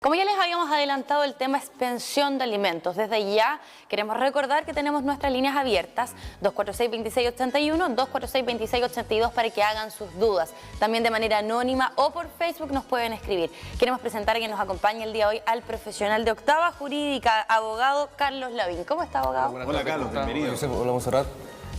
Como ya les habíamos adelantado, el tema es pensión de alimentos. Desde ya queremos recordar que tenemos nuestras líneas abiertas, 246-2681, 246-2682, para que hagan sus dudas. También de manera anónima o por Facebook nos pueden escribir. Queremos presentar a quien nos acompaña el día de hoy al profesional de octava jurídica, abogado Carlos Lavín. ¿Cómo está, abogado? Hola, Carlos, bienvenido. Hola, Monserrat.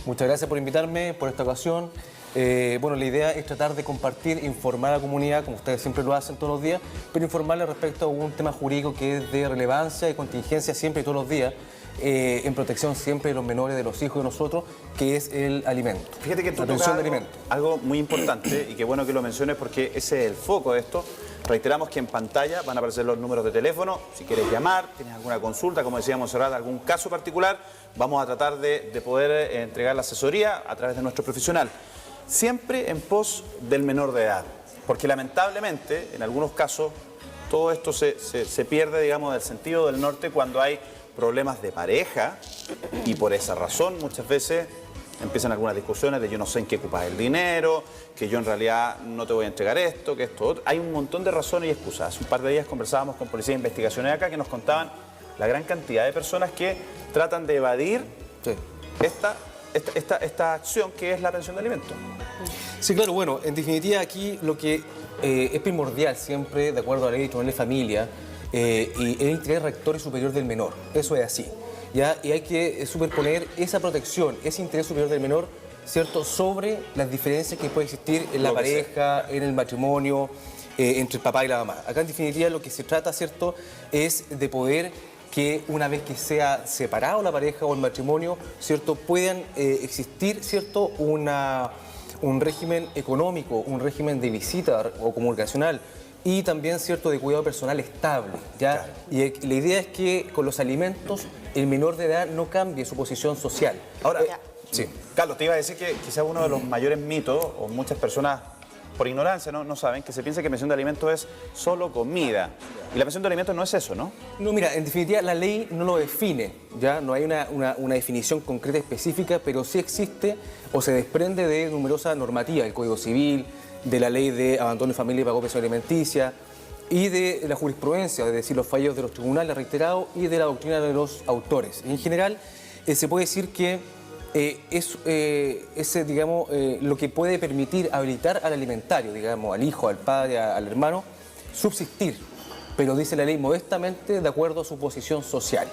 Muchas gracias por invitarme por esta ocasión. Bueno, la idea es tratar de compartir, informar a la comunidad, como ustedes siempre lo hacen todos los días, pero informarle respecto a un tema jurídico que es de relevancia y contingencia siempre y todos los días, en protección siempre de los menores, de los hijos de nosotros, que es el alimento. Fíjate que tú la pensión de tocas alimentos. algo muy importante y qué bueno que lo menciones porque ese es el foco de esto. Reiteramos que en pantalla van a aparecer los números de teléfono. Si quieres llamar, tienes alguna consulta, como decíamos, Monserrat, algún caso particular, vamos a tratar de poder entregar la asesoría a través de nuestro profesional. Siempre en pos del menor de edad, porque lamentablemente, en algunos casos, todo esto se pierde, digamos, del sentido del norte cuando hay problemas de pareja y por esa razón muchas veces empiezan algunas discusiones de yo no sé en qué ocupas el dinero, que yo en realidad no te voy a entregar esto, que esto otro. Hay un montón de razones y excusas. Hace un par de días conversábamos con Policía de Investigaciones acá que nos contaban la gran cantidad de personas que tratan de evadir esta acción que es la pensión de alimentos. Sí, claro, bueno, en definitiva aquí lo que es primordial siempre, de acuerdo a la ley de tribunal de familia, y el interés rector y superior del menor. Eso es así, ¿ya? Y hay que superponer esa protección, ese interés superior del menor, ¿cierto?, sobre las diferencias que puede existir en la pareja, en el matrimonio, entre el papá y la mamá. Acá en definitiva lo que se trata, ¿cierto?, es de poder que una vez que sea separado la pareja o el matrimonio, ¿cierto?, puedan existir, ¿cierto?, un régimen económico, un régimen de visita o comunicacional y también, ¿cierto?, de cuidado personal estable, ¿ya? Claro. Y la idea es que con los alimentos el menor de edad no cambie su posición social. Ahora, sí. Carlos, te iba a decir que quizás uno de los mayores mitos, o muchas personas por ignorancia no saben, que se piensa que pensión de alimentos es solo comida. Y la pensión de alimentos no es eso, ¿no? No, mira, en definitiva la ley no lo define, ¿ya? No hay una definición concreta específica, pero sí existe o se desprende de numerosa normativa, el Código Civil, de la ley de abandono de familia y pago de pensión alimenticia, y de la jurisprudencia, es decir, los fallos de los tribunales reiterados y de la doctrina de los autores. En general, se puede decir que digamos, lo que puede permitir habilitar al alimentario, digamos, al hijo, al padre, al hermano, subsistir, pero dice la ley modestamente de acuerdo a su posición social,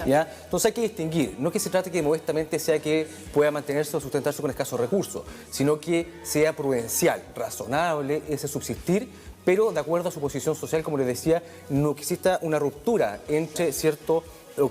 ¿ya? Entonces hay que distinguir, no que se trate que modestamente sea que pueda mantenerse o sustentarse con escasos recursos, sino que sea prudencial, razonable ese subsistir, pero de acuerdo a su posición social, como les decía, no que exista una ruptura entre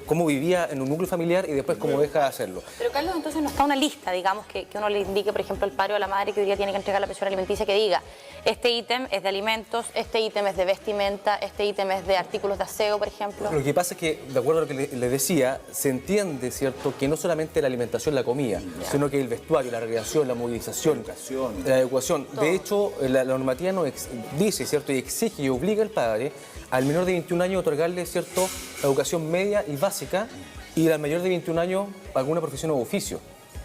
cómo vivía en un núcleo familiar y después cómo deja de hacerlo. Pero Carlos, entonces no está una lista, digamos, que uno le indique, por ejemplo, al padre o a la madre que hoy día tiene que entregar la pensión alimenticia, que diga, este ítem es de alimentos, este ítem es de vestimenta, este ítem es de artículos de aseo, por ejemplo. Lo que pasa es que, de acuerdo a lo que les decía, se entiende, ¿cierto?, que no solamente la alimentación, la comida, sino que el vestuario, la recreación, la movilización, la educación. De hecho, la normativa dice, ¿cierto?, y exige y obliga al padre al menor de 21 años otorgarle, ¿cierto?, educación media y básica, y al mayor de 21 años alguna profesión o oficio,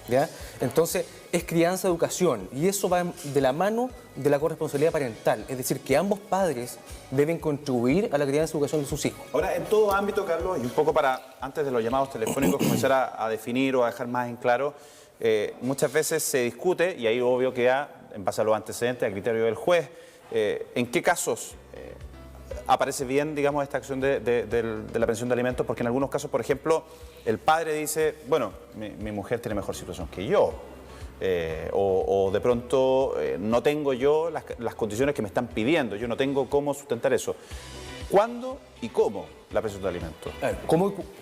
¿ya? Entonces, es crianza, educación, y eso va de la mano de la corresponsabilidad parental, es decir, que ambos padres deben contribuir a la crianza y educación de sus hijos. Ahora, en todo ámbito, Carlos, y un poco para, antes de los llamados telefónicos, comenzar a definir o a dejar más en claro, muchas veces se discute, y ahí obvio queda, en base a los antecedentes, a criterio del juez, en qué casos aparece bien, digamos, esta acción de la pensión de alimentos, porque en algunos casos, por ejemplo, el padre dice, bueno, mi mujer tiene mejor situación que yo, o de pronto no tengo yo las condiciones que me están pidiendo, yo no tengo cómo sustentar eso. ¿Cuándo y cómo la pensión de alimentos? A ver,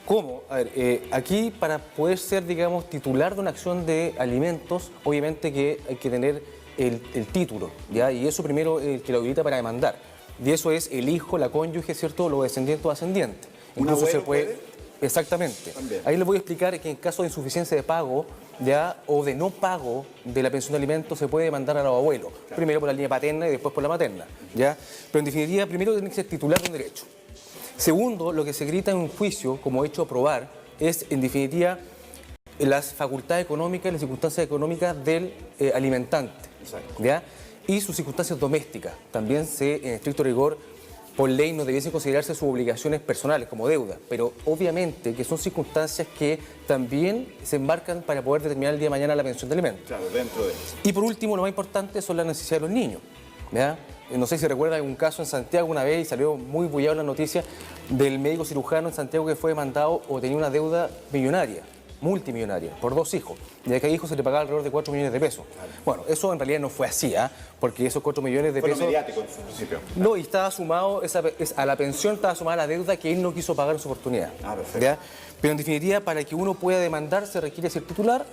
¿cómo? A ver, aquí para poder ser, digamos, titular de una acción de alimentos, obviamente que hay que tener el título, ¿ya? Y eso primero el que lo habilita para demandar. Y eso es el hijo, la cónyuge, ¿cierto?, los descendientes o ascendientes. Incluso se puede. Exactamente. También. Ahí les voy a explicar que en caso de insuficiencia de pago, ¿ya?, o de no pago de la pensión de alimentos, se puede demandar a los abuelos. Claro. Primero por la línea paterna y después por la materna, ¿ya? Pero en definitiva, primero tiene que ser titular de un derecho. Segundo, lo que se grita en un juicio como hecho a probar es, en definitiva, las facultades económicas y las circunstancias económicas del alimentante, ¿ya?, y sus circunstancias domésticas. También en estricto rigor, por ley no debiesen considerarse sus obligaciones personales como deuda, pero obviamente que son circunstancias que también se embarcan para poder determinar el día de mañana la pensión de alimentos. Claro, dentro de eso. Y por último, lo más importante son las necesidades de los niños. ¿Ya? No sé si recuerdan algún caso en Santiago una vez y salió muy bullado la noticia del médico cirujano en Santiago que fue demandado o tenía una deuda millonaria, multimillonaria, por 2 hijos. Y a cada hijo se le pagaba alrededor de 4 millones de pesos. Bueno, eso en realidad no fue así, porque esos 4 millones de Fue lo pesos... mediático en su principio. No, y estaba sumado, a la pensión estaba sumada la deuda que él no quiso pagar en su oportunidad. Ah, perfecto. ¿Ya? Pero en definitiva, para que uno pueda demandar se requiere ser titular,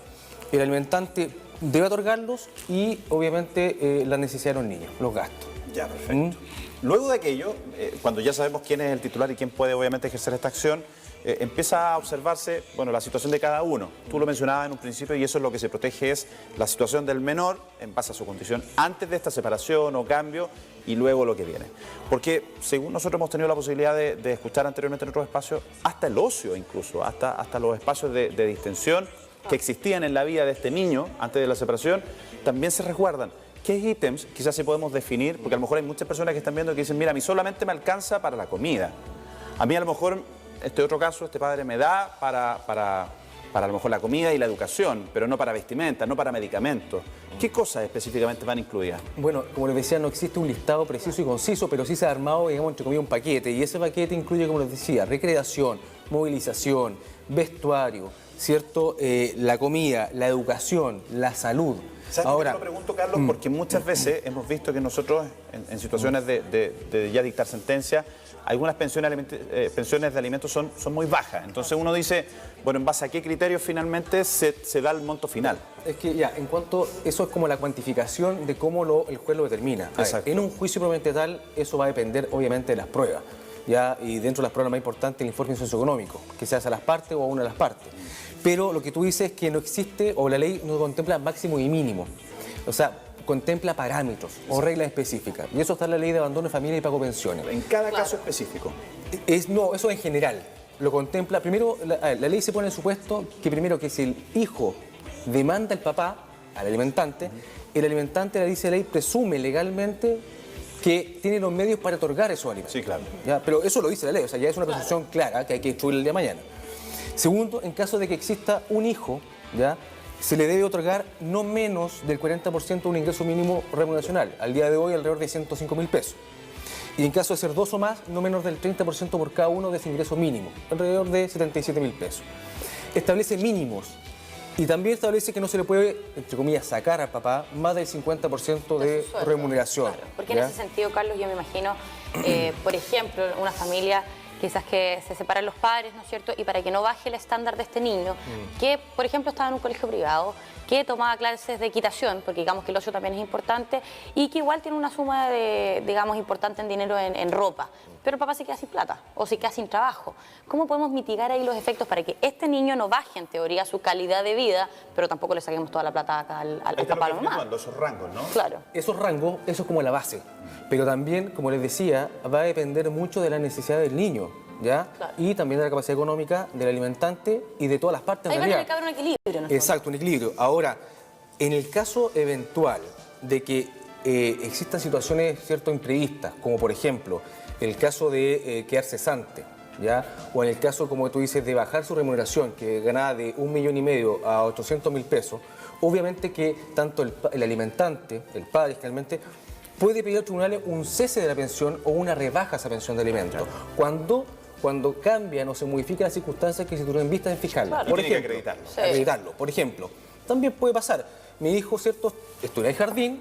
el alimentante debe otorgarlos y obviamente la necesidad de los niños, los gastos. Ya, perfecto. Luego de aquello, cuando ya sabemos quién es el titular y quién puede obviamente ejercer esta acción, empieza a observarse, bueno, la situación de cada uno. Tú lo mencionabas en un principio y eso es lo que se protege, es la situación del menor en base a su condición antes de esta separación o cambio y luego lo que viene. Porque según nosotros hemos tenido la posibilidad de escuchar anteriormente en otros espacios, hasta el ocio incluso, hasta los espacios de distensión que existían en la vida de este niño antes de la separación, también se resguardan. ¿Qué ítems quizás sí podemos definir? Porque a lo mejor hay muchas personas que están viendo que dicen, mira, a mí solamente me alcanza para la comida. A mí a lo mejor, este otro caso, este padre me da para a lo mejor la comida y la educación, pero no para vestimenta, no para medicamentos. ¿Qué cosas específicamente van incluidas? Bueno, como les decía, no existe un listado preciso y conciso, pero sí se ha armado, digamos, entre comillas, un paquete. Y ese paquete incluye, como les decía, recreación, movilización, vestuario, ¿cierto? La comida, la educación, la salud. Ahora, lo pregunto, Carlos, porque muchas veces hemos visto que nosotros, en situaciones de ya dictar sentencia, algunas pensiones de alimentos son muy bajas. Entonces uno dice, bueno, ¿en base a qué criterios finalmente se da el monto final? Es que ya, en cuanto, eso es como la cuantificación de cómo el juez lo determina. En un juicio propiamente tal, eso va a depender obviamente de las pruebas. ¿Ya? Y dentro de las pruebas más importantes, el informe socioeconómico, que se hace a las partes o a una de las partes. Pero lo que tú dices es que no existe, o la ley no contempla máximo y mínimo. O sea, contempla parámetros o reglas específicas. Y eso está en la ley de abandono de familia y pago de pensiones. En cada caso específico. No, eso en general. Lo contempla. Primero, la ley se pone en supuesto que primero que si el hijo demanda al papá, al alimentante, el alimentante, la dice la ley, presume legalmente que tiene los medios para otorgar esos alimentos. Sí, claro. ¿Ya? Pero eso lo dice la ley, o sea, ya es una presunción clara que hay que instruir el día de mañana. Segundo, en caso de que exista un hijo, ¿ya? Se le debe otorgar no menos del 40% de un ingreso mínimo remuneracional, al día de hoy alrededor de 105.000 pesos. Y en caso de ser 2 o más, no menos del 30% por cada uno de ese ingreso mínimo, alrededor de 77.000 pesos. Establece mínimos y también establece que no se le puede, entre comillas, sacar al papá más del 50% de remuneración. Claro, porque ¿ya? en ese sentido, Carlos, yo me imagino, por ejemplo, una familia quizás que se separan los padres, ¿no es cierto? Y para que no baje el estándar de este niño, que, por ejemplo, estaba en un colegio privado, que tomaba clases de equitación, porque digamos que el ocio también es importante, y que igual tiene una suma de, digamos, importante en dinero en ropa, pero el papá se queda sin plata o se queda sin trabajo. ¿Cómo podemos mitigar ahí los efectos para que este niño no baje, en teoría, su calidad de vida, pero tampoco le saquemos toda la plata acá al papá o a la mamá? Esos rangos, ¿no? Claro. Esos rangos, eso es como la base. Pero también, como les decía, va a depender mucho de la necesidad del niño, ¿ya? Claro. Y también de la capacidad económica del alimentante y de todas las partes. Ahí va a tener que haber un equilibrio, ¿no? Exacto, un equilibrio. Ahora, en el caso eventual de que existan situaciones, ¿cierto?, imprevistas, como por ejemplo el caso de quedar cesante, ¿ya? O en el caso, como tú dices, de bajar su remuneración, que ganaba de 1,5 millones a 800.000 pesos, obviamente que tanto el alimentante, el padre generalmente, puede pedir al tribunal un cese de la pensión o una rebaja a esa pensión de alimentos. Claro. Cuando cambian o se modifican las circunstancias que se tuvieron en vista en fiscal. Claro. Por Tiene ejemplo, que acreditarlo. Sí. acreditarlo. Por ejemplo, también puede pasar, mi hijo, ¿cierto?, estudia en el jardín,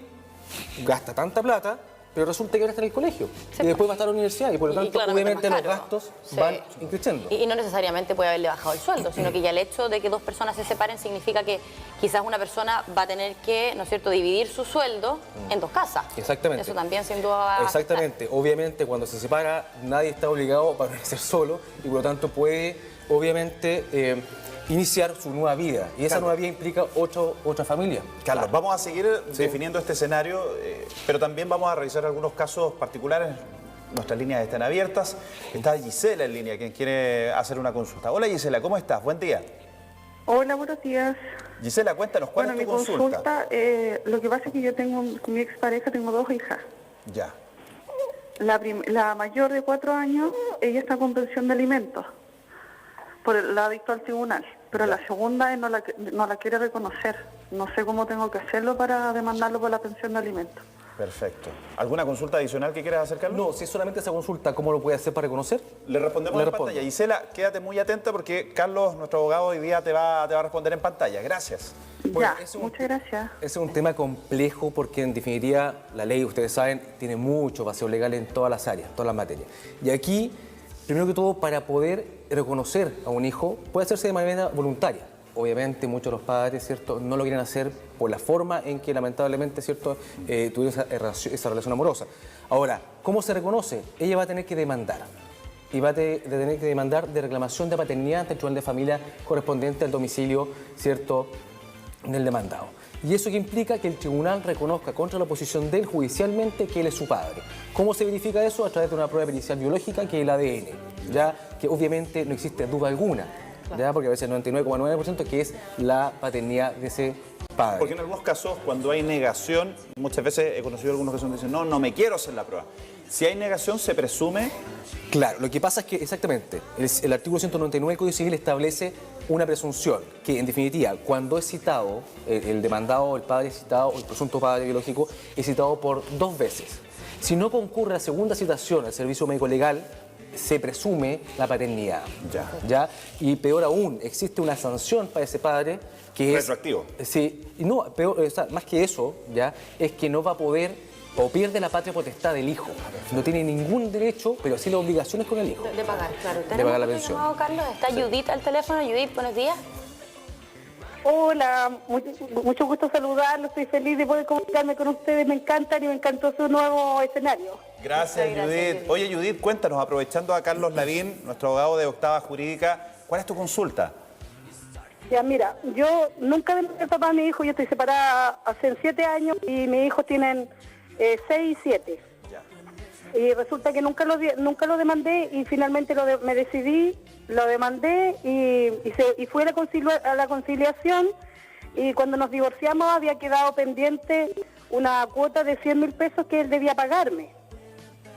gasta tanta plata, pero resulta que ahora está en el colegio y después va a estar en la universidad y por lo tanto obviamente los gastos van creciendo. Y no necesariamente puede haberle bajado el sueldo, sino que ya el hecho de que 2 personas se separen significa que quizás una persona va a tener que, ¿no es cierto?, dividir su sueldo en 2 casas. Exactamente. Eso también sin duda va a Exactamente. Obviamente cuando se separa nadie está obligado a permanecer solo y por lo tanto puede obviamente iniciar su nueva vida. Y esa nueva vida implica otra familia. Carlos, vamos a seguir definiendo este escenario, pero también vamos a revisar algunos casos particulares. Nuestras líneas están abiertas. Está Gisela en línea, quien quiere hacer una consulta. Hola Gisela, ¿cómo estás? Buen día. Hola, buenos días. Gisela, cuéntanos, ¿cuál Bueno, es tu mi consulta? lo que pasa es que yo tengo, con mi expareja tengo 2 hijas. Ya. La mayor de 4 años, ella está con pensión de alimentos, la dictó al tribunal, pero la segunda él no la quiere reconocer. No sé cómo tengo que hacerlo para demandarlo por la pensión de alimentos. Perfecto. ¿Alguna consulta adicional que quieras hacer, Carlos? No, si es solamente esa consulta, ¿cómo lo puede hacer para reconocer? Le respondemos en pantalla. Gisela, quédate muy atenta porque Carlos, nuestro abogado, hoy día te va a responder en pantalla. Gracias. Bueno, muchas gracias. Ese es un tema complejo porque en definitiva la ley, ustedes saben, tiene mucho vacío legal en todas las áreas, todas las materias. Y aquí, primero que todo, para poder reconocer a un hijo, puede hacerse de manera voluntaria. Obviamente muchos de los padres, ¿cierto?, no lo quieren hacer por la forma en que lamentablemente, ¿cierto?, tuvieron esa relación amorosa. Ahora, ¿cómo se reconoce? Ella va a tener que demandar. Y va a tener que demandar de reclamación de paternidad ante el tribunal de familia correspondiente al domicilio, ¿cierto?, del demandado. Y eso que implica que el tribunal reconozca contra la oposición de él judicialmente que él es su padre. ¿Cómo se verifica eso? A través de una prueba pericial biológica que es el ADN, ya que obviamente no existe duda alguna. ¿Ya? Porque a veces el 99,9% que es la paternidad de ese padre. Porque en algunos casos, cuando hay negación, muchas veces he conocido algunos que dicen, no me quiero hacer la prueba. Si hay negación, se presume... Claro, lo que pasa es que, exactamente, el artículo 199 del Código Civil establece una presunción que, en definitiva, cuando es citado, el demandado, el padre citado, o el presunto padre biológico, es citado por 2 veces. Si no concurre la segunda citación al servicio médico legal, se presume la paternidad. ¿Ya? Y peor aún, existe una sanción para ese padre que es... Retroactivo. Sí, y no, peor, o sea, más que eso, ya, es que no va a poder o pierde la patria potestad del hijo. No tiene ningún derecho, pero sí las obligaciones con el hijo. De pagar, claro. De pagar la pensión. Llamado, Carlos, está Judith al teléfono. Judith, buenos días. Hola, mucho gusto saludarlos, estoy feliz de poder comunicarme con ustedes, me encantan y me encantó su nuevo escenario. Gracias, Judith. Oye, Judith, cuéntanos, aprovechando a Carlos Lavín, nuestro abogado de octava jurídica, ¿cuál es tu consulta? Ya, mira, yo nunca demandé al papá de mi hijo, yo estoy separada hace 7 años y mis hijos tienen 6 y 7. Y resulta que nunca lo demandé y finalmente me decidí, lo demandé y fui a la conciliación y cuando nos divorciamos había quedado pendiente una cuota de 100.000 pesos que él debía pagarme.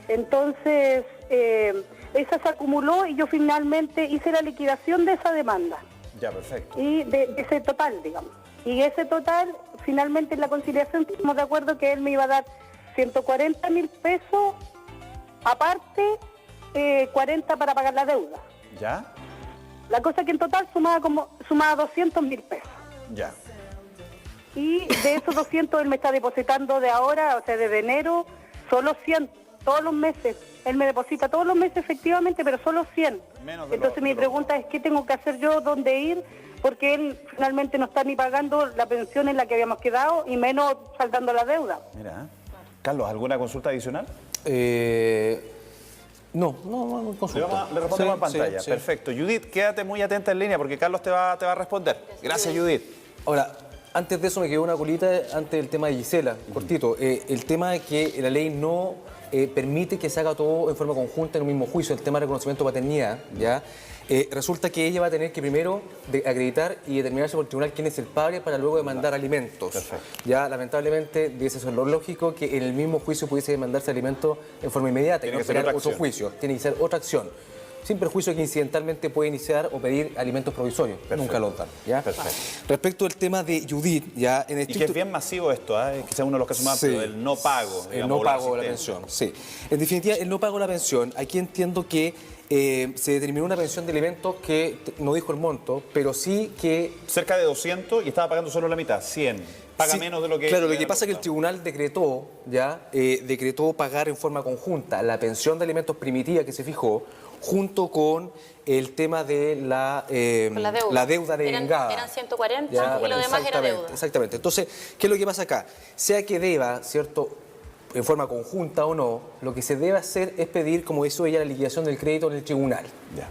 Entonces, esa se acumuló y yo finalmente hice la liquidación de esa demanda. Ya, perfecto. Y de ese total, digamos. Y ese total, finalmente en la conciliación estuvimos de acuerdo que él me iba a dar 140.000 pesos, aparte 40 para pagar la deuda. ¿Ya? La cosa que en total sumaba 200.000 pesos. Ya. Y de esos 200 él me está depositando de ahora, o sea, desde enero, solo 100, todos los meses. Él me deposita todos los meses efectivamente, pero solo 100. Entonces mi pregunta es, ¿qué tengo que hacer yo? ¿Dónde ir? Porque él finalmente no está ni pagando la pensión en la que habíamos quedado y menos saldando la deuda. Mira, Carlos, ¿alguna consulta adicional? No, consulta. Le respondemos en pantalla. Sí. Perfecto. Judith, quédate muy atenta en línea porque Carlos te va a responder. Gracias, Judith. Ahora, antes de eso me quedó una colita antes del tema de Gisela, cortito. El tema de que la ley no permite que se haga todo en forma conjunta en un mismo juicio, el tema de reconocimiento de paternidad, ¿ya? Resulta que ella va a tener que primero acreditar y determinarse por el tribunal quién es el padre para luego demandar alimentos. Perfecto. Ya, lamentablemente, dice eso es lo lógico que en el mismo juicio pudiese demandarse alimentos en forma inmediata. Tiene y no que ser esperar otra otro juicio. Tiene que ser otra acción. Sin perjuicio que incidentalmente puede iniciar o pedir alimentos provisorios. Perfecto. Nunca los dan. ¿Ya? Perfecto. Respecto al tema de Judith, ya en Y que es bien masivo esto, ¿eh? Quizás uno de los casos más, pero el no pago. El no pago de la pensión, sí. En definitiva, el no pago de la pensión, aquí entiendo que se determinó una pensión de alimentos que no dijo el monto, pero sí que... Cerca de 200 y estaba pagando solo la mitad, 100. Paga menos de lo que... Claro, lo que pasa es que el tribunal decretó pagar en forma conjunta la pensión de alimentos primitiva que se fijó junto con el tema de la deuda devengada. Eran 140 y lo demás era deuda. Exactamente. Entonces, ¿qué es lo que pasa acá? Sea que deba, ¿cierto?, en forma conjunta o no, lo que se debe hacer es pedir, como hizo ella, la liquidación del crédito en el tribunal.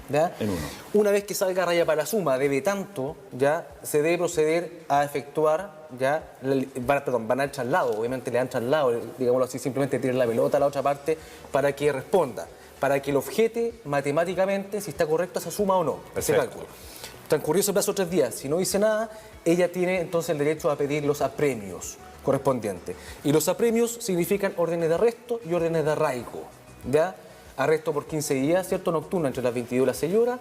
¿Ya? En uno. Una vez que salga raya para la suma, debe tanto, ya se debe proceder a efectuar, ya, van al traslado, obviamente le dan traslado, digámoslo así, simplemente tirar la pelota a la otra parte para que responda, para que lo objete matemáticamente si está correcta esa suma o no, ese cálculo. Transcurrió ese plazo 3 días, si no dice nada, ella tiene entonces el derecho a pedir los apremios correspondientes. Y los apremios significan órdenes de arresto y órdenes de arraigo. ¿ya? Arresto por 15 días, ¿cierto? Nocturno entre las 22 y las 6 horas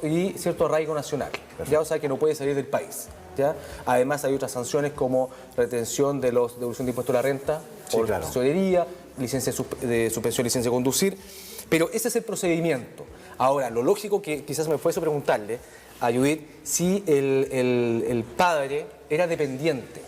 y cierto arraigo nacional, ¿ya? O sea que no puede salir del país, ¿ya? Además hay otras sanciones como retención de los devolución de impuesto a la renta por tesorería, licencia de suspensión, licencia de conducir, pero ese es el procedimiento. Ahora, lo lógico que quizás me fuese preguntarle a Judith si el padre era dependiente.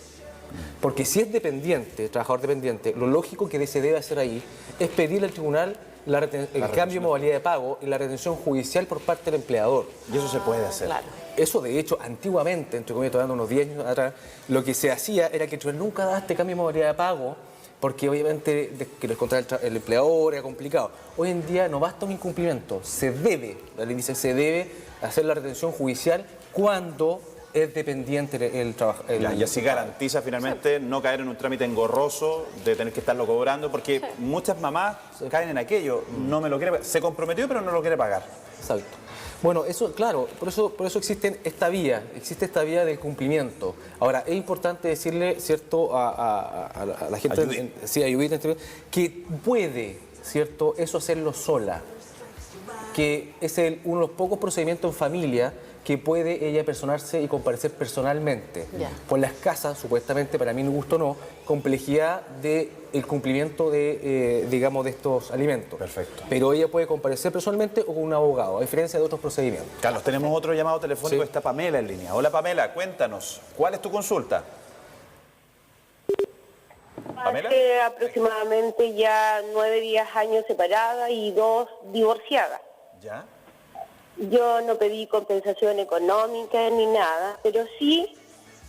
Porque si es dependiente, trabajador dependiente, lo lógico que se debe hacer ahí es pedirle al tribunal el cambio de modalidad de pago y la retención judicial por parte del empleador. Y eso se puede hacer. Claro. Eso, de hecho, antiguamente, entre comillas, todavía unos 10 años atrás, lo que se hacía era que el tribunal nunca daba este cambio de modalidad de pago porque obviamente que lo encontrara el empleador era complicado. Hoy en día no basta un incumplimiento, se debe, la ley dice, se debe hacer la retención judicial cuando es dependiente el trabajador. Y así garantiza finalmente no caer en un trámite engorroso de tener que estarlo cobrando, porque muchas mamás caen en aquello, no me lo quiere, se comprometió pero no lo quiere pagar. Exacto. Bueno, eso, claro, por eso existe esta vía del cumplimiento. Ahora, es importante decirle, ¿cierto?, a la gente, a Judith, que puede, ¿cierto?, eso hacerlo sola, que es uno de los pocos procedimientos en familia que puede ella personarse y comparecer personalmente. Por la escasa, supuestamente, para mí no gusto no, complejidad del cumplimiento de, digamos, de estos alimentos. Perfecto. Pero ella puede comparecer personalmente o con un abogado, a diferencia de otros procedimientos. Carlos, tenemos otro llamado telefónico, está Pamela en línea. Hola Pamela, cuéntanos, ¿cuál es tu consulta? ¿Pamela? Hace aproximadamente ya 9 años separada y 2 divorciadas. ¿Ya? Yo no pedí compensación económica ni nada, pero sí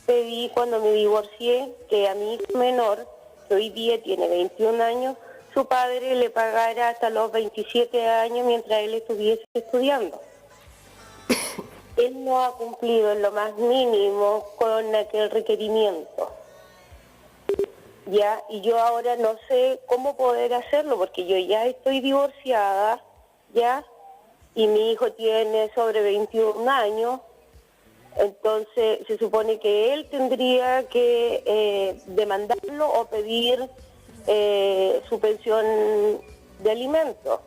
pedí cuando me divorcié que a mi hijo menor, que hoy día tiene 21 años, su padre le pagara hasta los 27 años mientras él estuviese estudiando. Él no ha cumplido en lo más mínimo con aquel requerimiento. Ya, y yo ahora no sé cómo poder hacerlo porque yo ya estoy divorciada, ya, y mi hijo tiene sobre 21 años, entonces se supone que él tendría que demandarlo o pedir su pensión de alimentos.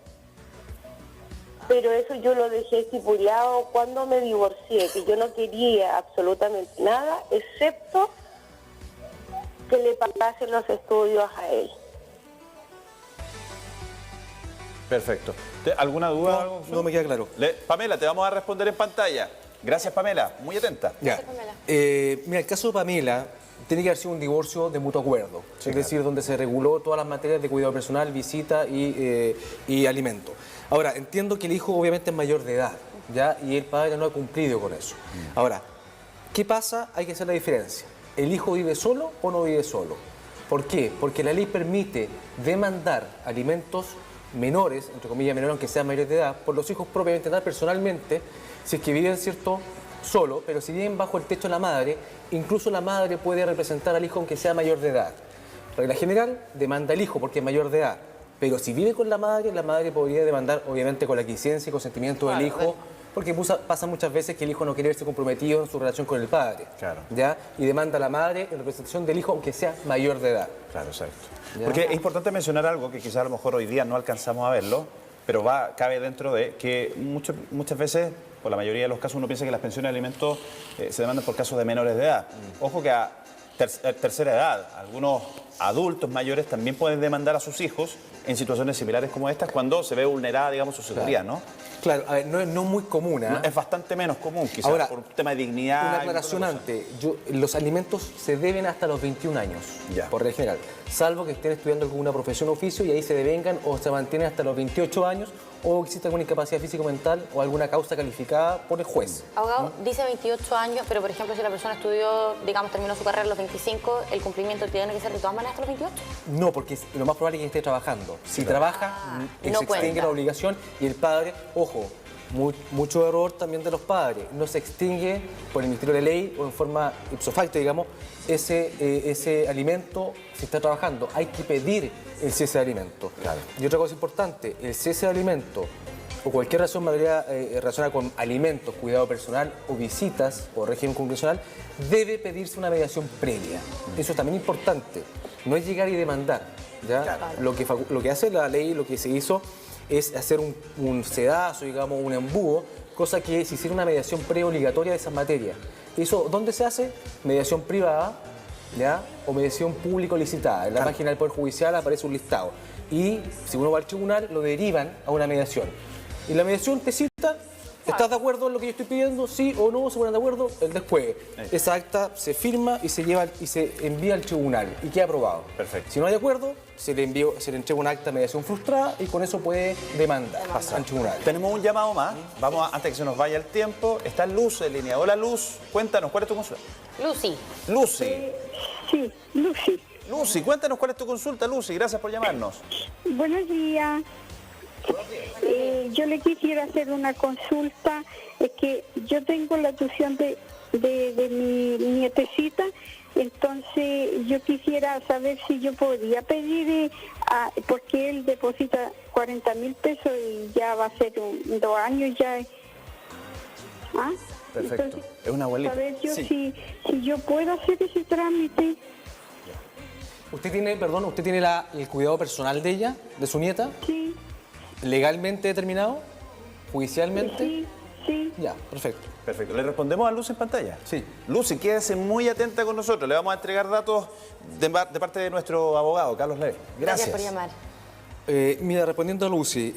Pero eso yo lo dejé estipulado cuando me divorcié, que yo no quería absolutamente nada, excepto que le pagasen los estudios a él. Perfecto. ¿Alguna duda? No me queda claro. Pamela, te vamos a responder en pantalla. Gracias, Pamela. Muy atenta. Ya. Mira, el caso de Pamela tiene que haber sido un divorcio de mutuo acuerdo, es decir, donde se reguló todas las materias de cuidado personal, visita y alimento. Ahora, entiendo que el hijo obviamente es mayor de edad, ¿ya? Y el padre no ha cumplido con eso. Ahora, ¿qué pasa? Hay que hacer la diferencia. ¿El hijo vive solo o no vive solo? ¿Por qué? Porque la ley permite demandar alimentos menores, entre comillas menores, aunque sean mayores de edad, por los hijos propiamente tal personalmente, si es que viven, ¿cierto?, solo, pero si viven bajo el techo de la madre, incluso la madre puede representar al hijo aunque sea mayor de edad. Regla general, demanda al hijo porque es mayor de edad, pero si vive con la madre podría demandar obviamente con la quisiencia y consentimiento del hijo, porque pasa muchas veces que el hijo no quiere verse comprometido en su relación con el padre, ¿ya? Y demanda a la madre en representación del hijo aunque sea mayor de edad. Claro, exacto. ¿Ya? Porque es importante mencionar algo que quizás a lo mejor hoy día no alcanzamos a verlo, pero cabe dentro de que muchas veces, por la mayoría de los casos, uno piensa que las pensiones de alimentos se demandan por casos de menores de edad. Ojo que a tercera edad, algunos adultos mayores también pueden demandar a sus hijos en situaciones similares como estas cuando se ve vulnerada, digamos, su seguridad, ¿no? Claro, a ver, no es muy común, ¿eh? Es bastante menos común, quizás, ahora, por un tema de dignidad. Una aclaración antes, los alimentos se deben hasta los 21 años, por regla general, salvo que estén estudiando alguna profesión o oficio y ahí se devengan o se mantienen hasta los 28 años o existe alguna incapacidad física o mental o alguna causa calificada por el juez. Abogado, dice 28 años, pero por ejemplo si la persona estudió, digamos, terminó su carrera a los 25, ¿el cumplimiento tiene que ser de todas maneras hasta los 28? No, porque lo más probable es que esté trabajando. Si trabaja, se extingue la obligación y el padre, ojo, mucho error también de los padres, no se extingue por el Ministerio de Ley o en forma ipso facto, digamos, ese alimento si está trabajando. Hay que pedir el cese de alimento. Claro. Y otra cosa importante, el cese de alimento o cualquier razón relacionada con alimentos, cuidado personal o visitas o régimen congresional, debe pedirse una mediación previa. Eso es también importante. no es llegar y demandar. ¿Ya? Claro. Lo que hace la ley, lo que se hizo es hacer un sedazo, digamos, un embudo, cosa que se hiciera una mediación preobligatoria de esas materias. ¿Eso dónde se hace? Mediación privada, ¿ya? O mediación público licitada. En la página del Poder Judicial aparece un listado. Y si uno va al tribunal, lo derivan a una mediación. Y la mediación te cita, ¿estás de acuerdo en lo que yo estoy pidiendo? Sí o no, se ponen de acuerdo, el después. Esa acta se firma y se lleva y se envía al tribunal y queda aprobado. Perfecto. Si no hay acuerdo, se le entrega un acta de mediación frustrada y con eso puede demandar al tribunal. Tenemos un llamado más. Vamos, antes que se nos vaya el tiempo, está Luz en línea. Hola, Luz. Cuéntanos, ¿cuál es tu consulta? Lucy. Lucy. Sí, Lucy. Lucy, cuéntanos cuál es tu consulta, Lucy. Gracias por llamarnos. Buenos días. Yo le quisiera hacer una consulta. Es que yo tengo la tuición de mi nietecita, entonces yo quisiera saber si yo podría pedir, porque él deposita 40.000 pesos y ya va a ser 2 años ya. ¿Ah? Perfecto. Entonces, Es una abuelita. saber yo Sí. si yo puedo hacer ese trámite. ¿Usted tiene el cuidado personal de ella, de su nieta, Sí, legalmente determinado? ¿Judicialmente? sí. Ya, perfecto. Perfecto. ¿Le respondemos a Lucy en pantalla? Sí. Lucy, quédese muy atenta con nosotros. Le vamos a entregar datos de parte de nuestro abogado, Carlos Leve. Gracias por llamar. Mira, respondiendo a Lucy,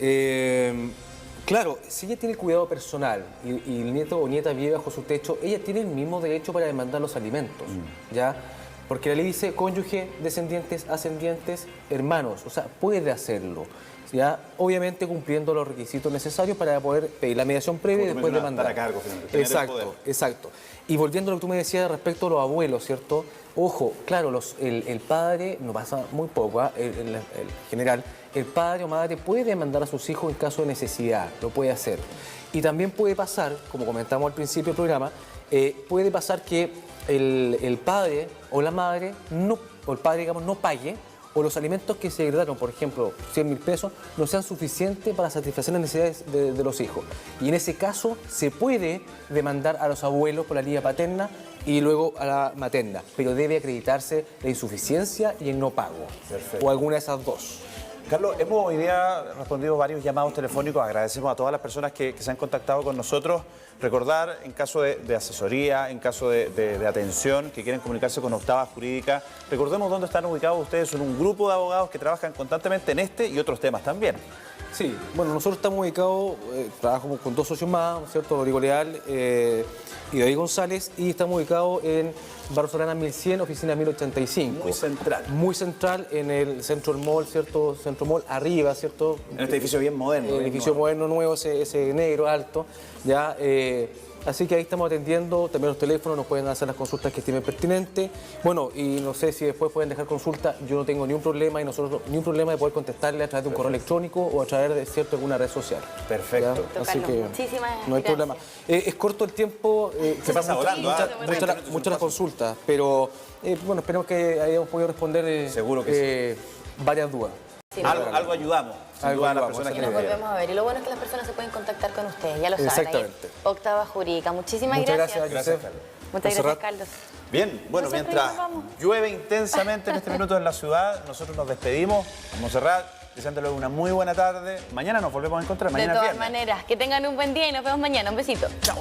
claro, si ella tiene el cuidado personal y el nieto o nieta vive bajo su techo, ella tiene el mismo derecho para demandar los alimentos, ¿ya? Porque la ley dice cónyuge, descendientes, ascendientes, hermanos, o sea, puede hacerlo, ¿ya? Obviamente cumpliendo los requisitos necesarios para poder pedir la mediación previa y Como después terminar, demandar. estar a cargo, finalmente, tener el Exacto, poder. exacto. Y volviendo a lo que tú me decías respecto a los abuelos, ¿cierto? Ojo, claro, el padre, no pasa muy poco, el general, el padre o madre puede demandar a sus hijos en caso de necesidad, lo puede hacer. Y también puede pasar, como comentamos al principio del programa, puede pasar que el padre o la madre, o el padre, digamos, no pague, o los alimentos que se heredaron, por ejemplo, 100.000 pesos, no sean suficientes para satisfacer las necesidades de los hijos. Y en ese caso se puede demandar a los abuelos por la línea paterna y luego a la materna, pero debe acreditarse la insuficiencia y el no pago, o alguna de esas dos. Carlos, hemos hoy día respondido varios llamados telefónicos. Agradecemos a todas las personas que se han contactado con nosotros. Recordar, en caso de asesoría, en caso de atención, que quieren comunicarse con Octava Jurídica, recordemos dónde están ubicados ustedes. Son un grupo de abogados que trabajan constantemente en este y otros temas también. Sí, bueno, nosotros estamos ubicados, trabajamos con 2 socios más, ¿no es cierto? Rodrigo Leal y David González, y estamos ubicados en Barrio Solana 1100, oficina 1085. Muy central. Muy central en el centro del mall, ¿cierto? Centro mall arriba, ¿cierto? En este edificio bien moderno. El bien edificio moderno. moderno nuevo, ese negro alto, ¿ya? Así que ahí estamos atendiendo, también los teléfonos, nos pueden hacer las consultas que estimen pertinentes. Bueno, y no sé si después pueden dejar consulta, yo no tengo ni un problema y nosotros ni un problema de poder contestarle a través de un correo electrónico o a través de alguna red social. Perfecto. ¿Ya? Así Carlos, que muchísimas no hay gracias. problema. Es corto el tiempo, Se pasa volando, muchas las consultas, pero bueno, esperemos que hayamos podido responder Seguro que varias dudas. Sí, Algo ayudamos, sin Algo duda, a las ayudamos, personas Y que nos nos vean. volvemos a ver. Y lo bueno es que las personas se pueden contactar con ustedes, ya lo saben. Exactamente. Ahí, Octava Jurídica. Muchísimas Muchas gracias. gracias, Gracias, Josep. Carlos. Muchas gracias, Montserrat. Carlos. Bien, bueno, Nosotros mientras nos vamos. llueve intensamente en este minuto en la ciudad, nosotros nos despedimos. Montserrat, deseándole una muy buena tarde. Mañana nos volvemos a encontrar. De Mañana es todas viernes. maneras, que tengan un buen día y nos vemos mañana. Un besito. Chao.